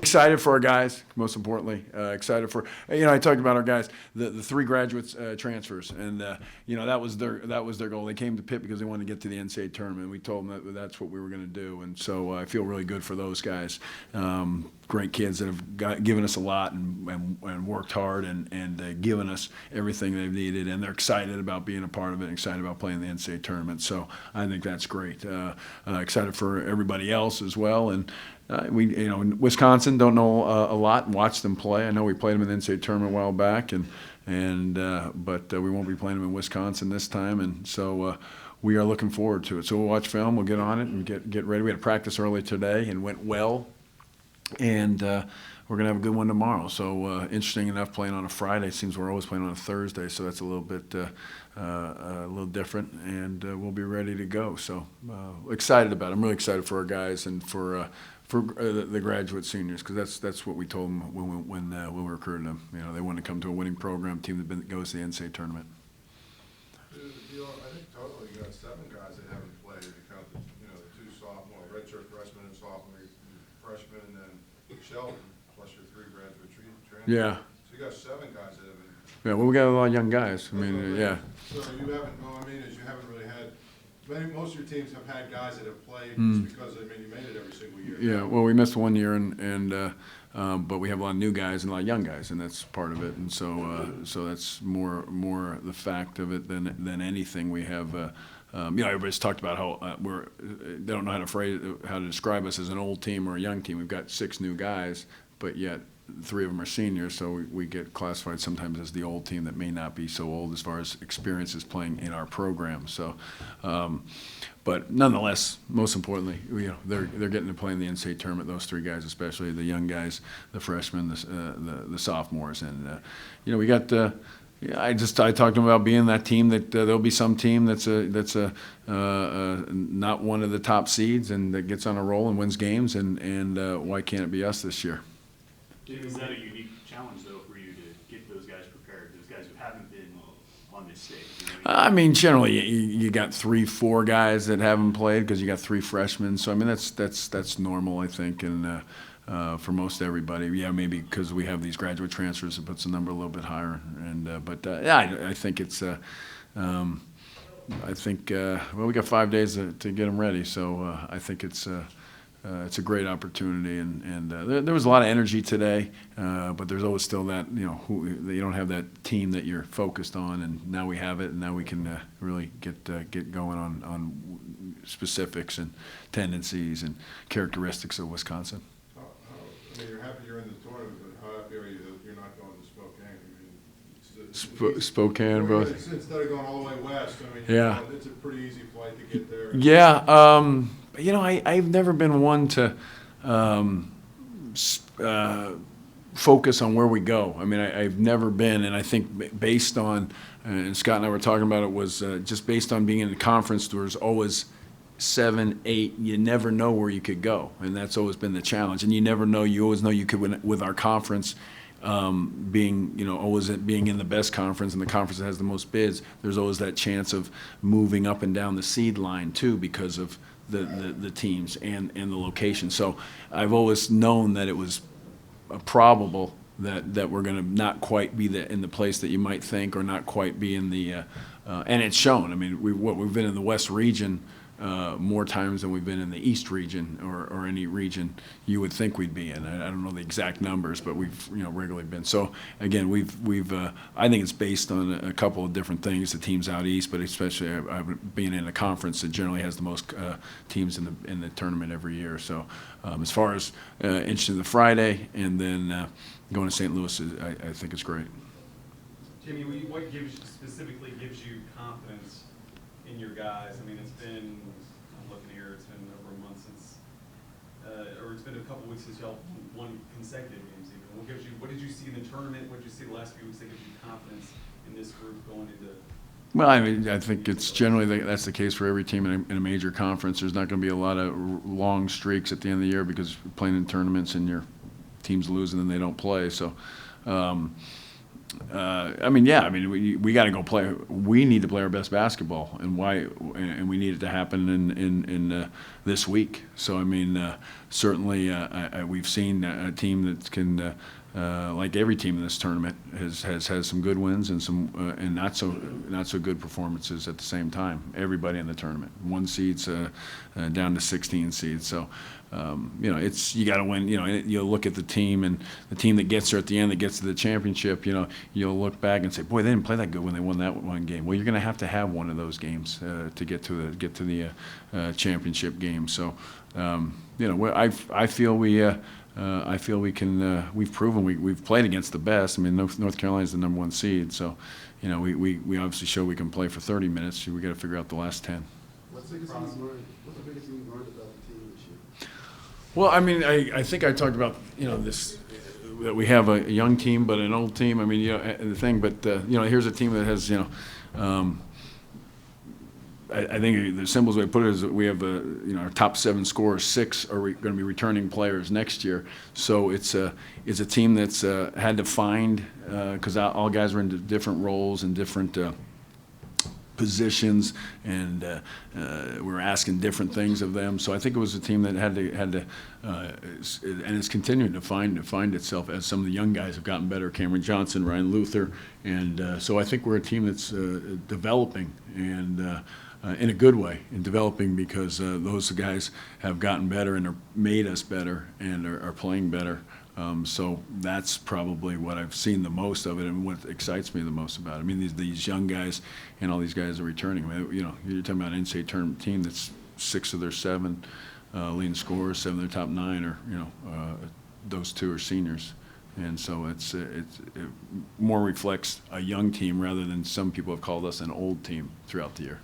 Excited for our guys, most importantly. Excited for, I talked about our guys, the three graduates transfers, and that was their goal. They came to Pitt because they wanted to get to the NCAA tournament. We told them that that's what we were going to do, and so I feel really good for those guys. Great kids that have given us a lot and worked hard and given us everything they've needed, and they're excited about being a part of it, and excited about playing the NCAA tournament. So I think that's great. Excited for everybody else as well, and. In Wisconsin, don't know a lot. Watched them play. I know we played them in the NCAA tournament a while back, but we won't be playing them in Wisconsin this time, and so we are looking forward to it. So we'll watch film. We'll get on it and get ready. We had a practice early today and went well, and we're gonna have a good one tomorrow. So interesting enough, playing on a Friday. Seems we're always playing on a Thursday, so that's a little bit a little different, and we'll be ready to go. So excited about it. I'm really excited for our guys and for the graduate seniors, because that's what we told them when we recruited them. They want to come to a winning program team that goes to the NCAA tournament. I think total you got 7 guys that haven't played. If you count the 2 sophomore, redshirt freshmen and sophomore freshmen, and then Sheldon plus your 3 graduate transfers. Yeah. So you got 7 guys that haven't. Yeah, well, we got a lot of young guys. Yeah. So you haven't. You haven't really had. Most of your teams have had guys that have played just because you made it every single year. Yeah, well, we missed 1 year, but we have a lot of new guys and a lot of young guys, and that's part of it. And so that's more the fact of it than anything. We have, everybody's talked about how they don't know how to describe us as an old team or a young team. We've got 6 new guys, but yet 3 of them are seniors, so we get classified sometimes as the old team that may not be so old as far as experiences playing in our program. So, but nonetheless, most importantly, they're getting to play in the NCAA tournament. Those 3 guys, especially the young guys, the freshmen, the sophomores, and we got. I talked to them about being that team that there'll be some team that's not one of the top seeds and that gets on a roll and wins games, and why can't it be us this year? Is that a unique challenge, though, for you to get those guys prepared, those guys who haven't been on this stage? Generally, you got 3-4 guys that haven't played because you got 3 freshmen. So, that's normal, I think, and for most everybody. Yeah, maybe because we have these graduate transfers, it puts the number a little bit higher. I think it's. We got 5 days to get them ready, so I think it's a great opportunity, and there was a lot of energy today, but there's always still that you don't have that team that you're focused on, and now we have it, and now we can really get going on specifics and tendencies and characteristics of Wisconsin. You're happy you're in the tournament, but how happy are you that you're not going to Spokane? Spokane, bro. Instead of going all the way west, yeah, it's a pretty easy flight to get there. Yeah. I've never been one to focus on where we go. I've never been, and I think based on, and Scott and I were talking about it, was just based on being in the conference, there's always 7, 8, you never know where you could go, and that's always been the challenge. And you never know, you always know you could win with our conference. Always being in the best conference and the conference that has the most bids, there's always that chance of moving up and down the seed line too because of the teams and the location. So I've always known that it was probable that we're going to not quite be in the place that you might think, or not quite be in the and it's shown. We've been in the West region more times than we've been in the East region or any region you would think we'd be in. I don't know the exact numbers, but we've regularly been. So again, we've I think it's based on a couple of different things. The teams out east, but especially being in a conference that generally has the most teams in the tournament every year. So as far as interested in the Friday and then going to St. Louis, I think it's great. Jimmy, what specifically gives you confidence in your guys? It's been, I'm looking here, it's been over a month since, or it's been a couple weeks since y'all won consecutive games even. What did you see in the tournament? What did you see the last few weeks that gives you confidence in this group going into? Well, I think it's generally that's the case for every team in a major conference. There's not going to be a lot of long streaks at the end of the year because you're playing in tournaments and your team's losing and they don't play. So I mean, yeah. I mean, we got to go play. We need to play our best basketball, and why? And we need it to happen in this week. So I mean, certainly we've seen a team that can, like every team in this tournament, has some good wins and some and not so good performances at the same time. Everybody in the tournament, 1 seeds down to 16 seeds. So. You know, you got to win. You know, you'll look at the team, and the team that gets there at the end, that gets to the championship. You know, you'll look back and say, "Boy, they didn't play that good when they won that one game." Well, you're going to have one of those games to get to the championship game. So, you know, I feel we can. We've proven we've played against the best. I mean, North Carolina's the #1 seed, so you know we obviously show we can play for 30 minutes. We got to figure out the last 10. What's the biggest thing you've learned about the team this year? Well, I mean, I think I talked about, you know, this, that we have a young team but an old team. I mean, you know, the thing, but, you know, here's a team that has, you know, I think the simplest way to put it is that we have, you know, our top 7 scorers, 6 are going to be returning players next year. So it's a team that's had to find, because all guys are in different roles and different positions, and we're asking different things of them. So I think it was a team that had to, and it's continuing to find itself as some of the young guys have gotten better. Cameron Johnson, Ryan Luther, and so I think we're a team that's developing, and in a good way, in developing because those guys have gotten better and are made us better and are playing better. So that's probably what I've seen the most of it, and what excites me the most about it. I mean, these young guys and all these guys are returning. I mean, you know, you're talking about an NCAA tournament team that's 6 of their 7 leading scorers, 7 of their top 9 are, you know, those 2 are seniors, and so it more reflects a young team rather than some people have called us an old team throughout the year.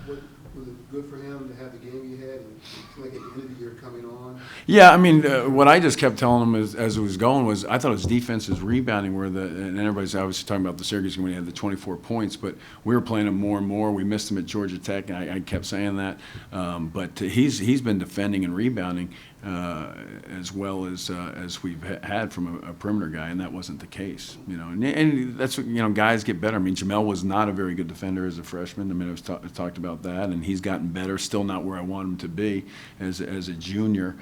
What was it good for him to have the game he had, and like at the end of the year coming on? Yeah, I mean, what I just kept telling him as it was going was I thought his defense is rebounding, and everybody's obviously talking about the Syracuse game when he had the 24 points, but we were playing him more and more. We missed him at Georgia Tech, and I kept saying that. But he's been defending and rebounding as well as we've had from a perimeter guy, and that wasn't the case. You know, and that's what, you know, guys get better. I mean, Jamel was not a very good defender as a freshman. I mean, I talked about that, and he's gotten better. Still not where I want him to be as a junior.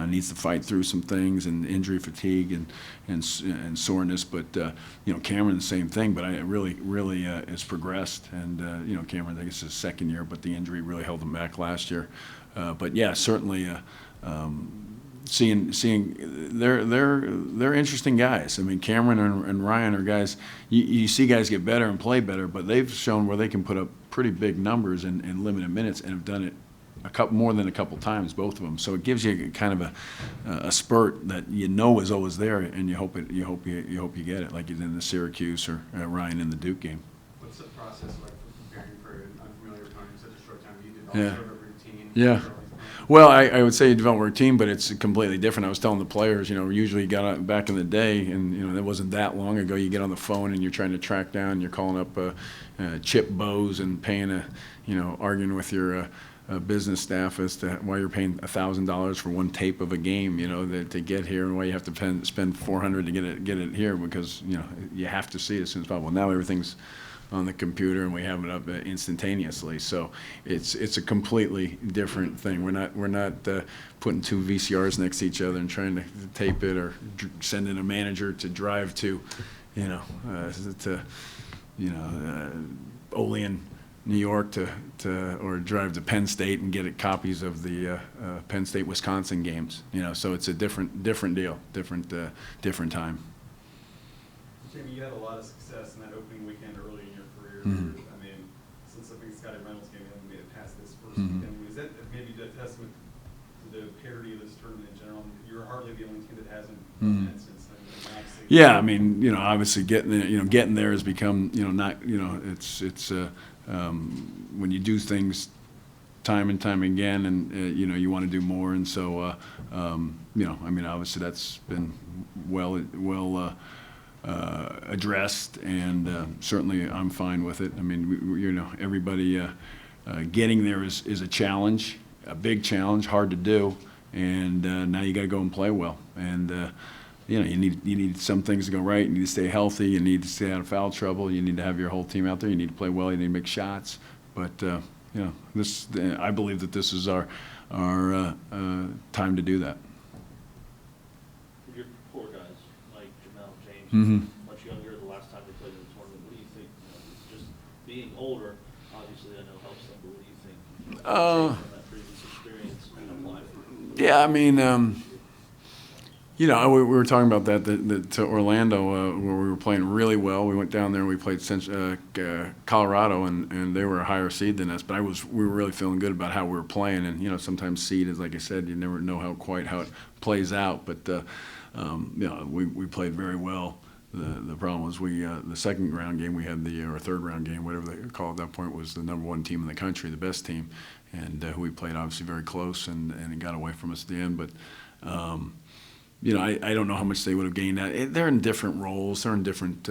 Needs to fight through some things and injury fatigue and soreness. But you know, Cameron the same thing. But I really has progressed. And you know, Cameron, I guess his 2nd year, but the injury really held him back last year. But yeah, certainly. Seeing they're interesting guys. I mean, Cameron and Ryan are guys. You see guys get better and play better, but they've shown where they can put up pretty big numbers in limited minutes, and have done it more than a couple times, both of them. So it gives you kind of a spurt that you know is always there, and you hope you get it, like you did in the Syracuse or Ryan in the Duke game. What's the process like for preparing for an unfamiliar opponent in such a short time? You did all Yeah. sort of a routine. Yeah. Well, I would say you develop a routine, but it's completely different. I was telling the players, you know, usually back in the day, and you know, it wasn't that long ago. You get on the phone and you're trying to track down. You're calling up Chip Bowes and arguing with your business staff as to why you're paying $1,000 for one tape of a game, you know, to get here, and why you have to spend $400 to get it here, because you know you have to see it as soon as possible. Now everything's on the computer, and we have it up instantaneously. So it's a completely different thing. We're not putting 2 VCRs next to each other and trying to tape it, or sending a manager to drive to, Olean, New York, or drive to Penn State and get copies of the Penn State Wisconsin games. You know, so it's a different deal, different time. Jamie, you had a lot of success in that opening weekend early in your career. Mhm. I mean, since I think Scotty Reynolds game, you haven't made it past this first Mhm. weekend. Is that maybe a testament to the parity of this tournament in general? You're hardly the only team that hasn't Mhm. done that since then. Obviously. Yeah, I mean, you know, obviously getting there has become, you know, not, you know, it's when you do things time and time again, and you know, you want to do more, and so you know, I mean, obviously that's been well addressed, and certainly I'm fine with it. I mean, you know, everybody getting there is a challenge, a big challenge, hard to do, and now you got to go and play well, and you need some things to go right. You need to stay healthy. You need to stay out of foul trouble. You need to have your whole team out there. You need to play well. You need to make shots. But I believe that this is our time to do that. Your core guys, like Jamel, James, Mhm. much younger, the last time they played in the tournament, what do you think, just being older, obviously I know helps them, but what do you think? From that previous experience and apply for? Yeah, I mean, we were talking about that to Orlando, where we were playing really well. We went down there and we played Colorado, and they were a higher seed than us. But we were really feeling good about how we were playing. And sometimes seed is, like I said, you never know how it plays out. But we played very well. The problem was the second round game we had or third round game, whatever they call it at that point, was the number one team in the country, the best team, and who we played obviously very close, and it got away from us at the end. But I don't know how much they would have gained that. They're in different roles. They're in different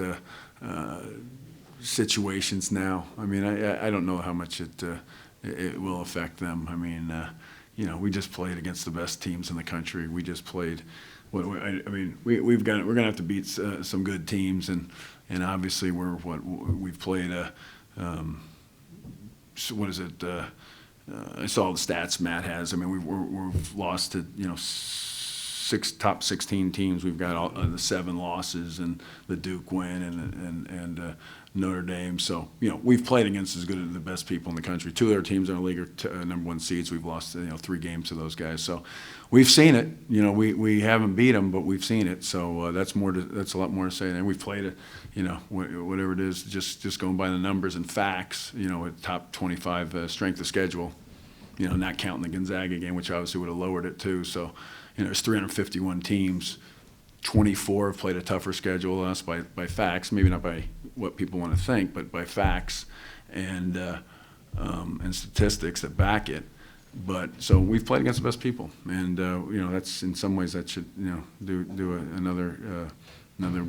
situations now. I mean, I don't know how much it will affect them. I mean, we just played against the best teams in the country. We just played. We're going to have to beat some good teams, and obviously we've played. What is it? I saw the stats Matt has. I mean, we've lost to top 16 teams. We've got the 7 losses and the Duke win and Notre Dame. So we've played against as good as the best people in the country. 2 of their teams in our league are number 1 seeds. We've lost 3 games to those guys. So we've seen it. We haven't beat them, but we've seen it. So that's a lot more to say. And we've played it. Whatever it is, just going by the numbers and facts. A top 25 strength of schedule. Not counting the Gonzaga game, which obviously would have lowered it too. So. There's 351 teams. 24 have played a tougher schedule than us by facts, maybe not by what people want to think, but by facts and statistics that back it. But so we've played against the best people, and that's in some ways that should do another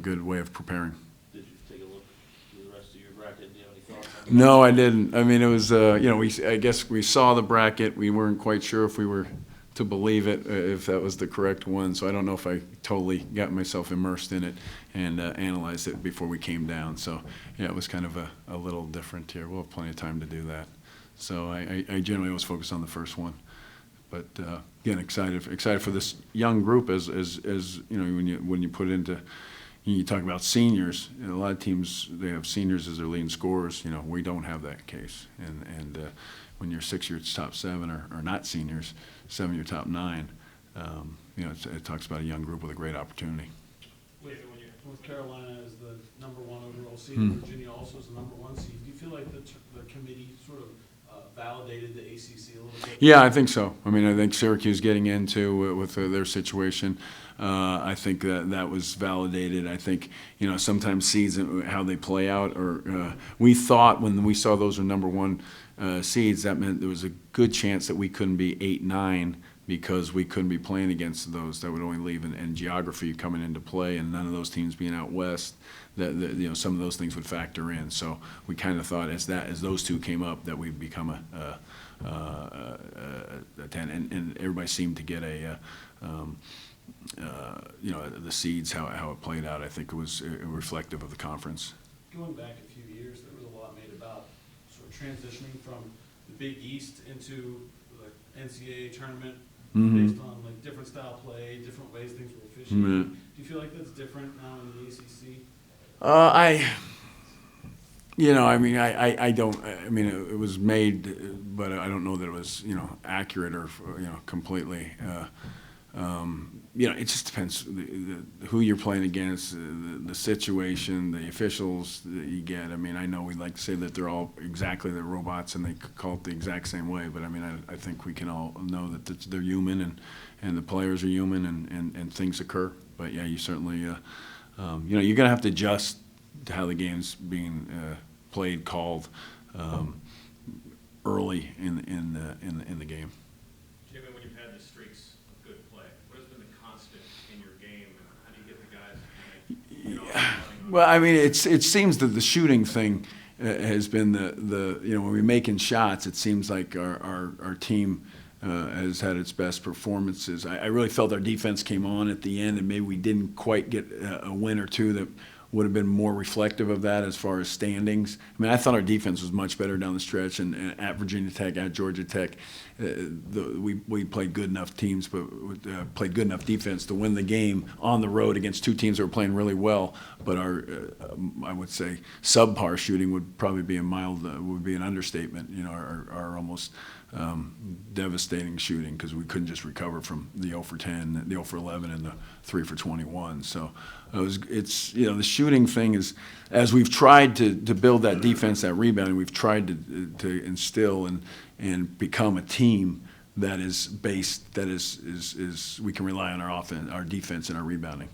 good way of preparing. Did you take a look through the rest of your bracket? Do you have any thoughts on that? No, I didn't. I mean, it was I guess we saw the bracket. We weren't quite sure if we were to believe it, if that was the correct one. So I don't know if I totally got myself immersed in it and analyzed it before we came down. So it was kind of a little different here. We'll have plenty of time to do that. So I generally was focused on the first one, but again, excited for this young group as when you put it into. You talk about seniors. A lot of teams, they have seniors as their leading scorers. We don't have that case. And when you're 6 of your top 7 are not seniors, 7 of your top 9, it talks about a young group with a great opportunity. With Carolina as the number 1 overall seed, Virginia also is the number 1 seed. Do you feel like the committee sort of validated the ACC a little bit? Yeah, I think so. I mean, I think Syracuse getting into with their situation. I think that was validated. I think sometimes seeds how they play out, or we thought when we saw those are number 1 seeds, that meant there was a good chance that we couldn't be 8-9 because we couldn't be playing against those. That would only leave and geography coming into play, and none of those teams being out west. That some of those things would factor in. So we kind of thought as those 2 came up that we'd become a 10, and everybody seemed to get the seeds how it played out. I think it was reflective of the conference. Going back a few years, there was a lot made about sort of transitioning from the Big East into the NCAA tournament based on different style play, different ways things were officiated. Do you feel like that's different now in the ACC? I don't. I mean, it was made, but I don't know that it was accurate or completely. It just depends who you're playing against, the situation, the officials that you get. I mean, I know we like to say that they're all exactly the robots and they call it the exact same way, but I mean, I think we can all know that they're human and the players are human and things occur. But yeah, you certainly, you're going to have to adjust to how the game's being played, called early in the game. Jimmy, when you've had the streaks of good play, what has been the constant in your game, and how do you get the guys to make, Well, I mean, it seems that the shooting thing has been the when we're making shots, it seems like our team has had its best performances. I really felt our defense came on at the end, and maybe we didn't quite get a win or two that would have been more reflective of that as far as standings. I mean, I thought our defense was much better down the stretch, and at Virginia Tech, at Georgia Tech, we played good enough teams, but played good enough defense to win the game on the road against two teams that were playing really well. But our, I would say, subpar shooting would probably be would be an understatement. You know, our almost devastating shooting, because we couldn't just recover from the 0 for 10, the 0 for 11, and the 3 for 21. So it's you know, the shooting thing is, as we've tried to build that defense, that rebounding, we've tried to instill and become a team that is based, that is we can rely on our offense, our defense, and our rebounding.